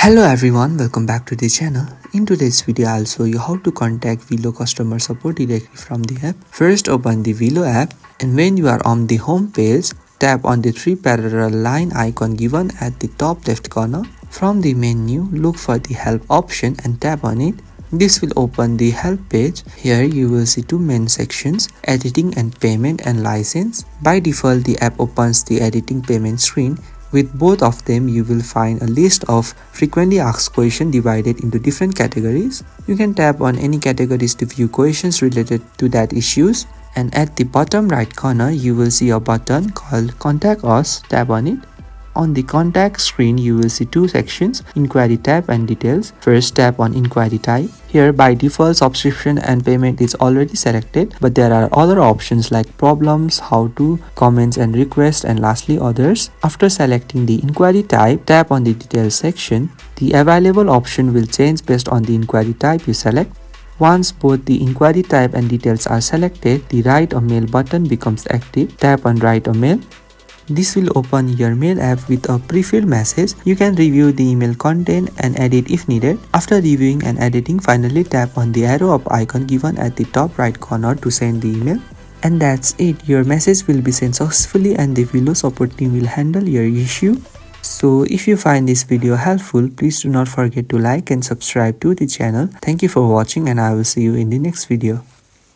Hello everyone, welcome back to the channel. In today's video, I'll show you how to contact VLLO Customer Support directly from the app. First, open the VLLO app, and when you are on the home page, tap on the three parallel line icon given at the top left corner. From the menu, look for the help option and tap on it. This will open the help page. Here you will see two main sections, editing and payment and license. By default, the app opens the editing payment screen. With both of them, you will find a list of frequently asked questions divided into different categories. You can tap on any categories to view questions related to that issues. And at the bottom right corner, you will see a button called Contact Us. Tap on it. On the contact screen, you will see two sections, Inquiry tab and Details. First, tap on Inquiry type. Here, by default, subscription and payment is already selected, but there are other options like problems, how to, comments and requests, and lastly others. After selecting the inquiry type, tap on the Details section. The available option will change based on the inquiry type you select. Once both the inquiry type and details are selected, the Write a Mail button becomes active. Tap on Write a Mail. This will open your mail app with a pre-filled message. You can review the email content and edit if needed. After reviewing and editing, finally tap on the arrow up icon given at the top right corner to send the email. And that's it. Your message will be sent successfully and the VLLO support team will handle your issue. So if you find this video helpful, please do not forget to like and subscribe to the channel. Thank you for watching and I will see you in the next video.